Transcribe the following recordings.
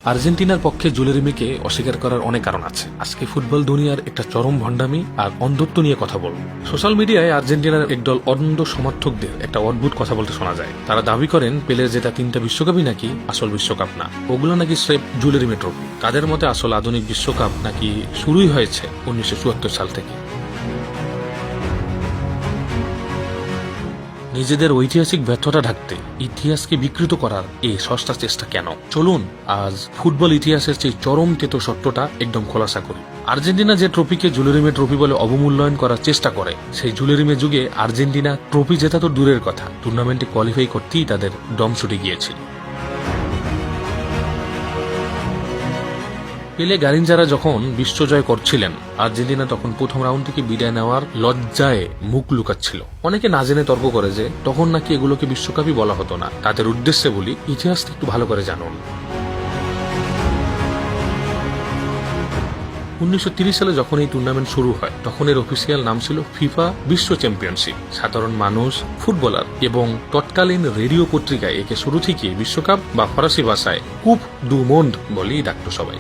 আর্জেন্টিনার পক্ষে জুলেরিমিকে অস্বীকার করার অনেক কারণ আছে। আজকে ফুটবল দুনিয়ার একটা চরম ভণ্ডামি আর অন্ধত্ব নিয়ে কথা বলব। সোশ্যাল মিডিয়ায় আর্জেন্টিনার একদল অন্ধ সমর্থকদের একটা অদ্ভুত কথা বলতে শোনা যায়। তারা দাবি করেন পেলের জেতা 3টা বিশ্বকাপই নাকি আসল বিশ্বকাপ না, ওগুলো নাকি স্রেফ জুলেরিমি ট্রফি। তাদের মতে আসল আধুনিক বিশ্বকাপ নাকি শুরুই হয়েছে 1974 সাল থেকে। নিজেদের ঐতিহাসিক ব্যর্থতা ঢাকতে ইতিহাসকে বিকৃত করার এই সস্তা চেষ্টা কেন? চলুন আজ ফুটবল ইতিহাসের সেই চরম তেতো সত্যটা একদম খোলাসা করি। আর্জেন্টিনা যে ট্রফিকে জুলেরিমে ট্রফি বলে অবমূল্যায়ন করার চেষ্টা করে, সেই জুলেরিমে যুগে আর্জেন্টিনা ট্রফি জেতা তো দূরের কথা, টুর্নামেন্টে কোয়ালিফাই করতেই তাদের দম ছুটে গিয়েছিল। পেলে গারিনজারা যখন বিশ্বজয় করছিলেন, আর্জেন্টিনা তখন প্রথম রাউন্ড থেকে বিদায় নেওয়ার লজ্জায় মুখ লুকাচ্ছিল। অনেকে না জেনে তর্ক করে যে তখন নাকি এগুলোকে বিশ্বকাপই বলা হতো না। তাদের উদ্দেশ্যে বলি, ইতিহাসটা একটু ভালো করে জানুন। 1930 সালে যখন এই টুর্নামেন্ট শুরু হয়, তখন এর অফিসিয়াল নাম ছিল ফিফা বিশ্ব চ্যাম্পিয়নশিপ। সাধারণ মানুষ, ফুটবলার এবং তৎকালীন রেডিও পত্রিকায় একে শুরু থেকে বিশ্বকাপ বা ফরাসি ভাষায় কুপ দু মোন্ড বলেই ডাকত সবাই।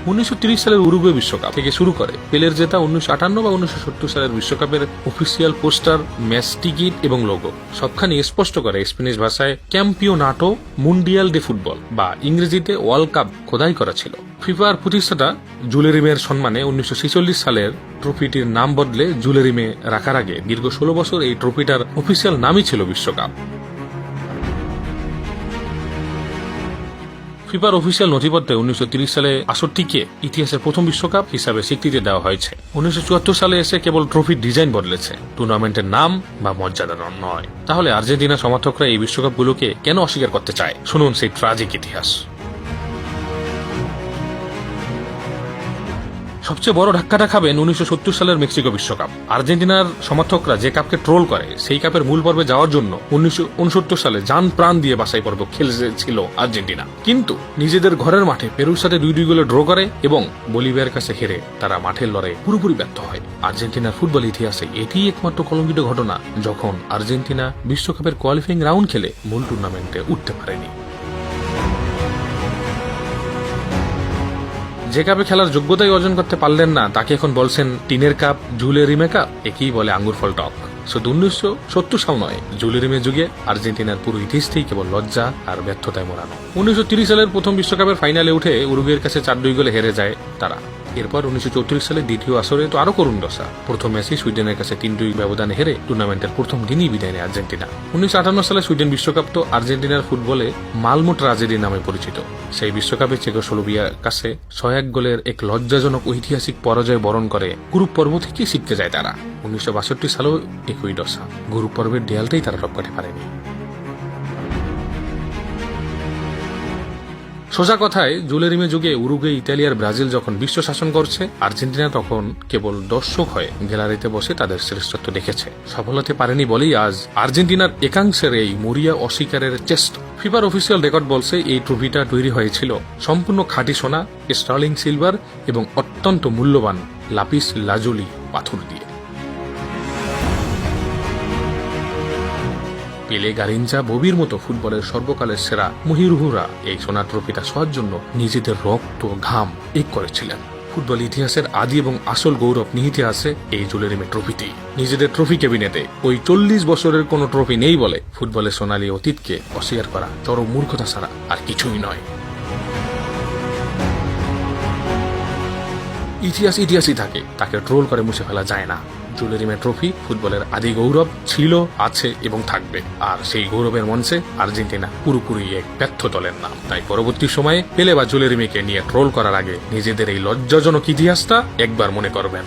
1930 সালের উরুগুয়ে বিশ্বকাপ থেকে শুরু করে পেলের জেতা 1958 বা 1970 সালের বিশ্বকাপের অফিসিয়াল পোস্টার, ম্যাচ টিকিট এবং লোগো সবখানি স্পষ্ট করে স্প্যানিশ ভাষায় ক্যাম্পিওনাটো মুন্ডিয়াল ডে ফুটবল বা ইংরেজিতে ওয়ার্ল্ড কাপ খোদাই করা ছিল। ফিফার প্রতিষ্ঠাতা জুলেরিমের সম্মানে 1946 সালের ট্রফিটির নাম বদলে জুলেরিমে রাখার আগে দীর্ঘ 16 বছর এই ট্রফিটার অফিসিয়াল নামই ছিল বিশ্বকাপ। ফিফার অফিসিয়াল নথিপত্রে 1930 সালে আসরটিকে ইতিহাসের প্রথম বিশ্বকাপ হিসাবে স্বীকৃতি দেওয়া হয়েছে। 1974 সালে এসে কেবল ট্রফির ডিজাইন বদলেছে, টুর্নামেন্টের নাম বা মর্যাদা নয়। তাহলে আর্জেন্টিনা সমর্থকরা এই বিশ্বকাপগুলোকে কেন অস্বীকার করতে চায়? শুনুন সেই ট্রাজিক ইতিহাস। সবচেয়ে বড় ধাক্কাটা খাবেন 1970 সালের মেক্সিকো বিশ্বকাপ। আর্জেন্টিনার সমর্থকরা যে কাপকে ট্রোল করে, সেই কাপের মূল পর্বে যাওয়ার জন্য 1969 সালে জান প্রাণ দিয়ে বাছাই পর্ব খেলেছিল আর্জেন্টিনা। কিন্তু নিজেদের ঘরের মাঠে পেরুর সাথে 2-2 গোলে ড্র করে এবং বলিভিয়ার কাছে হেরে তারা মাঠের লড়াই পুরোপুরি ব্যর্থ হয়। আর্জেন্টিনার ফুটবল ইতিহাসে এটিই একমাত্র কলঙ্কিত ঘটনা যখন আর্জেন্টিনা বিশ্বকাপের কোয়ালিফাইং রাউন্ড খেলে মূল টুর্নামেন্টে উঠতে পারেনি। যে কাপে খেলার যোগ্যতাই অর্জন করতে পারলেন না, তাকে এখন বলছেন টিনের কাপ, জুলেরিমে কাপ। একেই বলে আঙ্গুর ফল টক। শুধু 1970 সাল নয়, জুলেরিমে যুগে আর্জেন্টিনার পুরো ইতিহাসটাই কেবল লজ্জা আর ব্যর্থতায় মোড়ানো। 1930 সালের প্রথম বিশ্বকাপের ফাইনালে উঠে উরুগুয়ের কাছে 4-2 গোলে হেরে যায় তারা। এরপর 1934 সালে দ্বিতীয় আসরে তো আরো করুণ দশা। প্রথম ম্যাচে সুইডেনের কাছে 3-2 ব্যবধানে হেরে টুর্নামেন্টের প্রথম দিনই বিদায় নেয় আর্জেন্টিনা। 1958 সালে সুইডেন বিশ্বকাপ তো আর্জেন্টিনার ফুটবলে মালমো ট্রাজেডি নামে পরিচিত। সেই বিশ্বকাপে চেকোস্লোভাকিয়ার কাছে 6-1 গোলের এক লজ্জাজনক ঐতিহাসিক পরাজয় বরণ করে গ্রুপ পর্ব থেকে শিখতে যায় তারা। 1962 সালেও একই দশা, গ্রুপ পর্বের দেয়ালটাই তারা টপকাতে পারেনি। সোজা কথায়, জুলেরিমে যুগে উরুগুয়ে, ইতালি আর ব্রাজিল যখন বিশ্ব শাসন করছে, আর্জেন্টিনা তখন কেবল দর্শক হয়ে গ্যালারিতে বসে তাদের শ্রেষ্ঠত্ব দেখেছে। সফল হতে পারেনি বলেই আজ আর্জেন্টিনার একাংশের এই মরিয়া অস্বীকারের চেষ্টা। ফিফার অফিসিয়াল রেকর্ড বলছে এই ট্রফিটা তৈরি হয়েছিল সম্পূর্ণ খাঁটি সোনা, স্টার্লিং সিলভার এবং অত্যন্ত মূল্যবান লাপিস লাজুলি পাথর দিয়ে। পেলে, গারিনজা, ববির মতো ফুটবলের সর্বকালের সেরা মহিরুহরা এই সোনার ট্রফিটা সবার জন্য নিজেদের রক্ত, ঘাম এক করেছিলেন। ফুটবল ইতিহাসের আদি এবং আসল গৌরব নিহিত আছে এই জুলেরিমে ট্রফিতে। নিজেদের ট্রফি ক্যাবিনেটে ওই 40 বছরের কোনো ট্রফি নেই বলে ফুটবলের সোনালী অতীতকে অস্বীকার করা চরম মূর্খতা ছাড়া আর কিছুই নয়। ইতিহাস ইতিহাসই থাকে, তাকে ট্রোল করে মুছে ফেলা যায় না। জুলেরিমে ট্রফি ফুটবলের আদি গৌরব ছিল, আছে এবং থাকবে। আর সেই গৌরবের মঞ্চে আর্জেন্টিনা পুরোপুরি এক ব্যর্থ দলের নাম। তাই পরবর্তী সময়ে পেলে বা জুলেরিমেকে নিয়ে ট্রোল করার আগে নিজেদের এই লজ্জাজনক ইতিহাসটা একবার মনে করবেন।